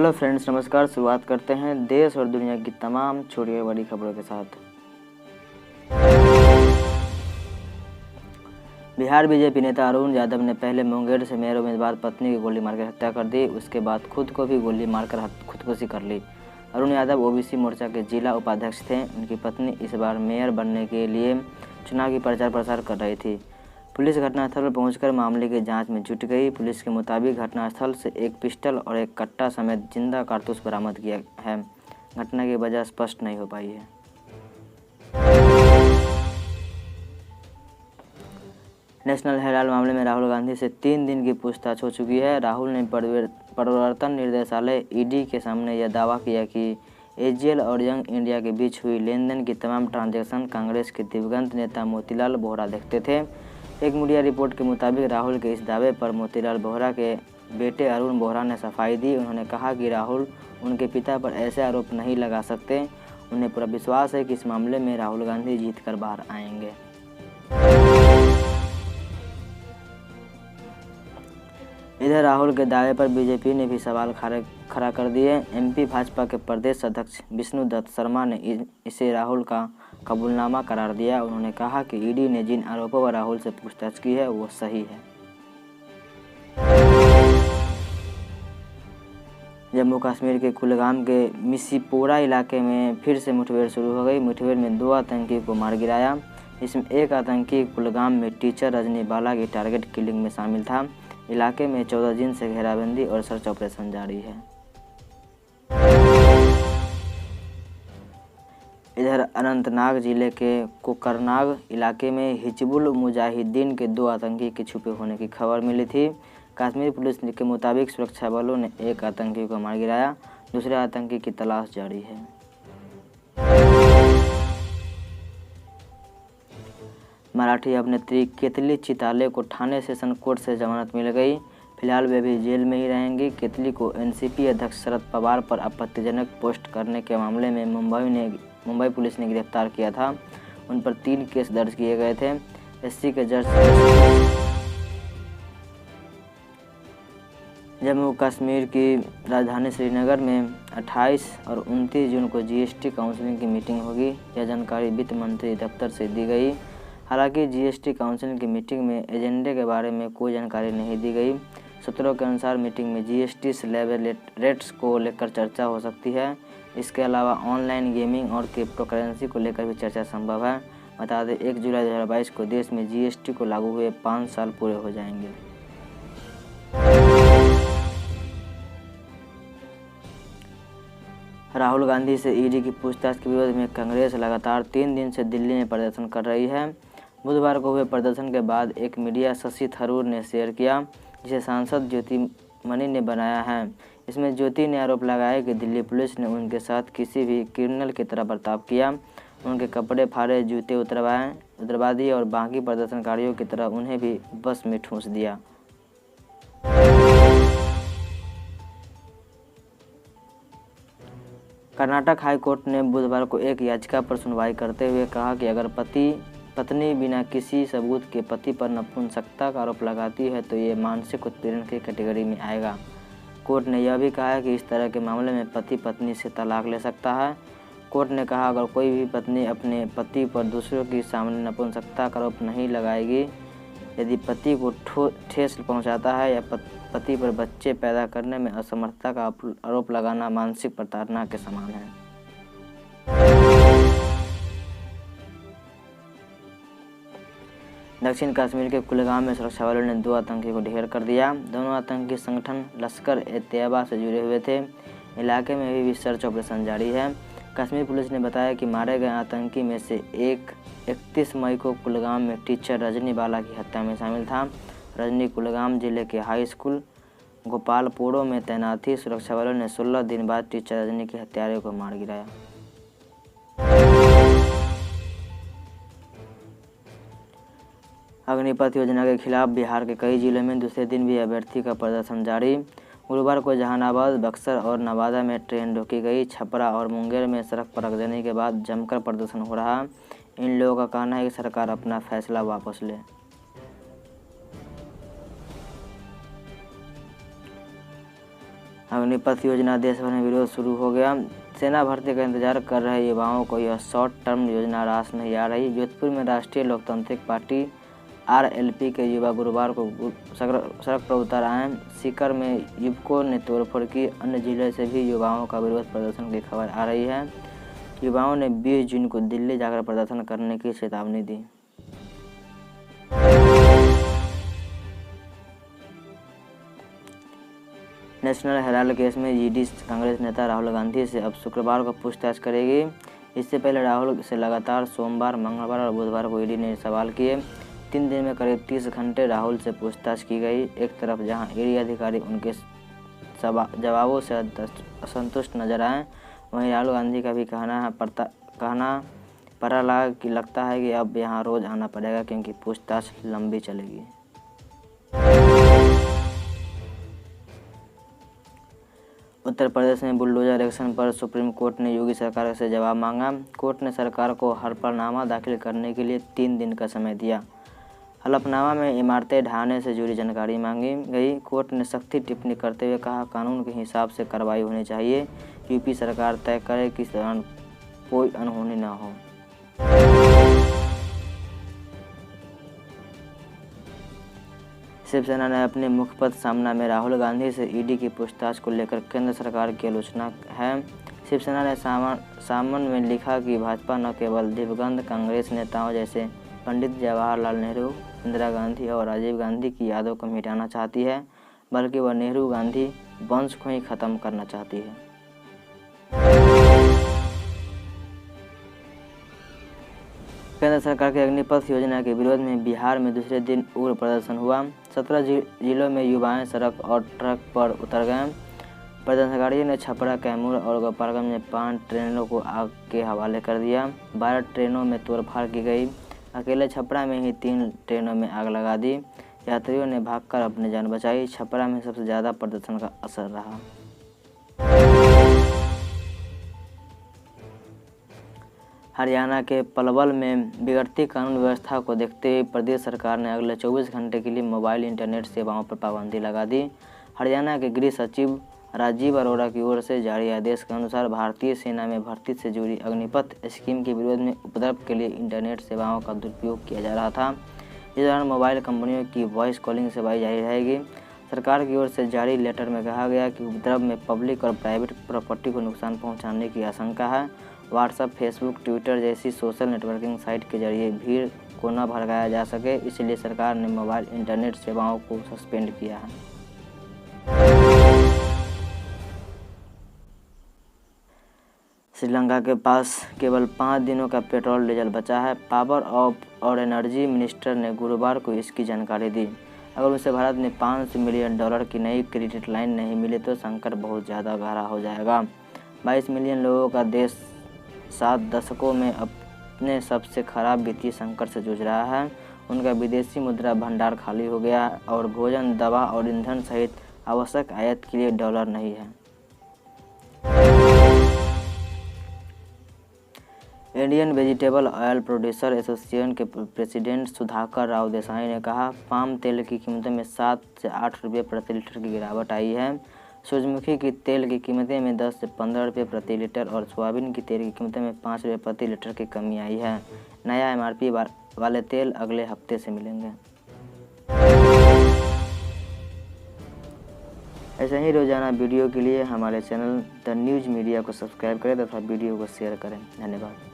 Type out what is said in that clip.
Hello friends, नमस्कार। शुरुआत करते हैं देश और दुनिया की तमाम छोटी और बड़ी खबरों के साथ। बिहार बीजेपी नेता अरुण यादव ने पहले मुंगेर से मेयर उम्मीदवार पत्नी की गोली मारकर हत्या कर दी। उसके बाद खुद को भी गोली मारकर खुदकुशी कर ली। अरुण यादव ओबीसी मोर्चा के जिला उपाध्यक्ष थे। उनकी पत्नी इस बार मेयर बनने के लिए चुनाव की प्रचार प्रसार कर रही थी। पुलिस घटनास्थल पर पहुंचकर मामले की जांच में जुट गई। पुलिस के मुताबिक घटनास्थल से एक पिस्टल और एक कट्टा समेत जिंदा कारतूस बरामद किया है। घटना की वजह स्पष्ट नहीं हो पाई है। नेशनल हेराल्ड मामले में राहुल गांधी से 3 दिन की पूछताछ हो चुकी है। राहुल ने प्रवर्तन निदेशालय ईडी के सामने यह दावा किया कि एजीएल और यंग इंडिया के बीच हुई लेनदेन की तमाम ट्रांजैक्शन कांग्रेस के दिवंगत नेता मोतीलाल वोहरा देखते थे। एक मीडिया रिपोर्ट के मुताबिक राहुल के इस दावे पर मोतीलाल वोहरा के बेटे अरुण वोहरा ने सफाई दी। उन्होंने कहा कि राहुल उनके पिता पर ऐसे आरोप नहीं लगा सकते। उन्हें पूरा विश्वास है कि इस मामले में राहुल गांधी जीतकर बाहर आएंगे। इधर राहुल के दावे पर बीजेपी ने भी सवाल खड़ा कर दिए। एमपी भाजपा के प्रदेश अध्यक्ष विष्णु दत्त शर्मा ने इसे राहुल का कबूलनामा करार दिया। उन्होंने कहा कि ईडी ने जिन आरोपों पर राहुल से पूछताछ की है वो सही है। जम्मू कश्मीर के कुलगाम के मिसीपोरा इलाके में फिर से मुठभेड़ शुरू हो गई। मुठभेड़ में 2 आतंकी को मार गिराया। इसमें एक आतंकी कुलगाम में टीचर रजनी बाला की टारगेट किलिंग में शामिल था। इलाके में 14 दिन से घेराबंदी और सर्च ऑपरेशन जारी है। इधर अनंतनाग जिले के कोकरनाग इलाके में हिजबुल मुजाहिदीन के 2 आतंकी के छुपे होने की खबर मिली थी। कश्मीर पुलिस के मुताबिक सुरक्षा बलों ने एक आतंकी को मार गिराया। दूसरे आतंकी की तलाश जारी है। मराठी अभिनेत्री केतली चिताले को ठाणे सेशन कोर्ट से जमानत मिल गई। फिलहाल वे भी जेल में ही रहेंगी। केतली को एनसीपी अध्यक्ष शरद पवार पर आपत्तिजनक पोस्ट करने के मामले में मुंबई पुलिस ने गिरफ्तार किया था। उन पर 3 केस दर्ज किए गए थे। एससी के जज जम्मू कश्मीर की राजधानी श्रीनगर में 28 और 29 जून को जीएसटी काउंसिल की मीटिंग होगी। यह जानकारी वित्त मंत्री दफ्तर से दी गई। हालांकि जीएसटी काउंसिल की मीटिंग में एजेंडे के बारे में कोई जानकारी नहीं दी गई। सूत्रों के अनुसार मीटिंग में जीएसटी स्लैब रेट्स को लेकर चर्चा हो सकती है। इसके अलावा ऑनलाइन गेमिंग और क्रिप्टो करेंसी को लेकर भी चर्चा संभव है। बता दें 1 जुलाई 2022 को देश में जीएसटी को लागू हुए 5 साल पूरे हो जाएंगे। राहुल गांधी से ईडी की पूछताछ के विरोध में कांग्रेस लगातार 3 दिन से दिल्ली में प्रदर्शन कर रही है। बुधवार को हुए प्रदर्शन के बाद एक मीडिया शशि थरूर ने शेयर किया, जिसे सांसद ज्योति मणि ने बनाया है। इसमें ज्योति ने आरोप लगाया कि दिल्ली पुलिस ने उनके साथ किसी भी क्रिमिनल की तरह बर्ताव किया, उनके कपड़े फाड़े, जूते उतरवा दिए और बाकी प्रदर्शनकारियों की तरह उन्हें भी बस में ठूंस दिया। कर्नाटक हाई कोर्ट ने बुधवार को एक याचिका पर सुनवाई करते हुए कहा कि अगर पत्नी बिना किसी सबूत के पति पर नपुंसकता का आरोप लगाती है तो ये मानसिक उत्पीड़न की कैटेगरी में आएगा। कोर्ट ने यह भी कहा है कि इस तरह के मामले में पति पत्नी से तलाक ले सकता है। कोर्ट ने कहा अगर कोई भी पत्नी अपने पति पर दूसरों के सामने नपुंसकता का आरोप नहीं लगाएगी, यदि पति को ठेस पहुंचाता है या पति पर बच्चे पैदा करने में असमर्थता का आरोप लगाना मानसिक प्रताड़ना के समान है। दक्षिण कश्मीर के कुलगाम में सुरक्षा बलों ने 2 आतंकी को ढेर कर दिया। दोनों आतंकी संगठन लश्कर-ए-तैयबा से जुड़े हुए थे। इलाके में अभी भी सर्च ऑपरेशन जारी है। कश्मीर पुलिस ने बताया कि मारे गए आतंकी में से एक 31 मई को कुलगाम में टीचर रजनी बाला की हत्या में शामिल था। रजनी कुलगाम जिले के हाई स्कूल गोपालपोरो में तैनात थी। सुरक्षा बलों ने 16 दिन बाद टीचर रजनी के हत्यारे को मार गिराया। अग्निपथ योजना के खिलाफ बिहार के कई जिलों में दूसरे दिन भी अभ्यर्थी का प्रदर्शन जारी। गुरुवार को जहानाबाद, बक्सर और नवादा में ट्रेन रोकी गई। छपरा और मुंगेर में सड़क पर अगजनी के बाद जमकर प्रदर्शन हो रहा। इन लोगों का कहना है कि सरकार अपना फैसला वापस ले। अग्निपथ योजना देश भर में विरोध शुरू हो गया। सेना भर्ती का इंतजार कर रहे युवाओं को यह शॉर्ट टर्म योजना रास नहीं आ रही। जोधपुर में राष्ट्रीय लोकतांत्रिक पार्टी RLP के युवा गुरुवार को सड़क पर उतर आए। सीकर में युवकों ने तोड़फोड़ की। अन्य जिले से भी युवाओं का विरोध प्रदर्शन की खबर आ रही है। युवाओं ने 20 जून को दिल्ली जाकर प्रदर्शन करने की चेतावनी दी। नेशनल हेराल्ड केस में ईडी कांग्रेस नेता राहुल गांधी से अब शुक्रवार को पूछताछ करेगी। इससे पहले राहुल से लगातार सोमवार, मंगलवार और बुधवार को ईडी ने सवाल किए। 3 दिन में करीब 30 घंटे राहुल से पूछताछ की गई। एक तरफ जहां ईडी अधिकारी उनके जवाबों से असंतुष्ट नजर आए, वहीं राहुल गांधी का भी कहना पता लगता है कि अब यहां रोज आना पड़ेगा क्योंकि पूछताछ लंबी चलेगी। उत्तर प्रदेश में बुलडोजर एक्शन पर सुप्रीम कोर्ट ने योगी सरकार से जवाब मांगा। कोर्ट ने सरकार को हलफनामा दाखिल करने के लिए 3 दिन का समय दिया। हलफनामा में इमारतें ढहाने से जुड़ी जानकारी मांगी गई। कोर्ट ने सख्ती टिप्पणी करते हुए कहा, कानून के हिसाब से कार्रवाई होनी चाहिए। यूपी सरकार तय करे कि इस दौरान कोई अनहोनी न हो। शिवसेना ने अपने मुखपत्र सामना में राहुल गांधी से ईडी की पूछताछ को लेकर केंद्र सरकार की आलोचना है। शिवसेना ने सामन में लिखा कि भाजपा न केवल दिवंगत कांग्रेस नेताओं जैसे पंडित जवाहरलाल नेहरू, इंदिरा गांधी और राजीव गांधी की यादों को मिटाना चाहती है, बल्कि वह नेहरू गांधी वंश को ही खत्म करना चाहती है। केंद्र सरकार की अग्निपथ योजना के विरोध में बिहार में दूसरे दिन उग्र प्रदर्शन हुआ। 17 जिलों में युवाएं सड़क और ट्रक पर उतर गए। प्रदर्शनकारियों ने छपरा, कैमूर और गोपालगंज में 5 ट्रेनों को आग के हवाले कर दिया। 12 ट्रेनों में तोड़फाड़ की गई। अकेले छपरा में ही 3 ट्रेनों में आग लगा दी। यात्रियों ने भागकर अपनी जान बचाई। छपरा में सबसे ज़्यादा प्रदर्शन का असर रहा। हरियाणा के पलवल में बिगड़ती कानून व्यवस्था को देखते हुए प्रदेश सरकार ने अगले 24 घंटे के लिए मोबाइल इंटरनेट सेवाओं पर पाबंदी लगा दी। हरियाणा के गृह सचिव राजीव अरोड़ा की ओर से जारी आदेश के अनुसार भारतीय सेना में भर्ती से जुड़ी अग्निपथ स्कीम के विरोध में उपद्रव के लिए इंटरनेट सेवाओं का दुरुपयोग किया जा रहा था। इस दौरान मोबाइल कंपनियों की वॉइस कॉलिंग सेवाएं जारी रहेगी। सरकार की ओर से जारी लेटर में कहा गया कि उपद्रव में पब्लिक और प्राइवेट प्रॉपर्टी को नुकसान पहुंचाने की आशंका है। व्हाट्सएप, फेसबुक, ट्विटर जैसी सोशल नेटवर्किंग साइट के जरिए भीड़ को न भड़काया जा सके, इसलिए सरकार ने मोबाइल इंटरनेट सेवाओं को सस्पेंड किया है। श्रीलंका के पास केवल 5 दिनों का पेट्रोल डीजल बचा है। पावर और एनर्जी मिनिस्टर ने गुरुवार को इसकी जानकारी दी। अगर उसे भारत में $500 मिलियन की नई क्रेडिट लाइन नहीं मिले तो संकट बहुत ज़्यादा गहरा हो जाएगा। 22 मिलियन लोगों का देश 7 दशकों में अपने सबसे खराब वित्तीय संकट से जूझ रहा है। उनका विदेशी मुद्रा भंडार खाली हो गया है और भोजन, दवा और ईंधन सहित आवश्यक आयात के लिए डॉलर नहीं है। Indian vegetable oil producer association के प्रेसिडेंट सुधाकर राव देसाई ने कहा, पाम तेल की कीमतों में 7 से 8 रुपये प्रति लीटर की गिरावट आई है। सूरजमुखी की तेल की कीमतें में 10 से 15 रुपये प्रति लीटर और सोयाबीन की तेल की कीमतों में 5 रुपये प्रति लीटर की कमी आई है। नया MRP वाले तेल अगले हफ्ते से मिलेंगे। ऐसे ही रोजाना वीडियो के लिए हमारे चैनल द न्यूज़ मीडिया को सब्सक्राइब करें तथा वीडियो को शेयर करें। धन्यवाद।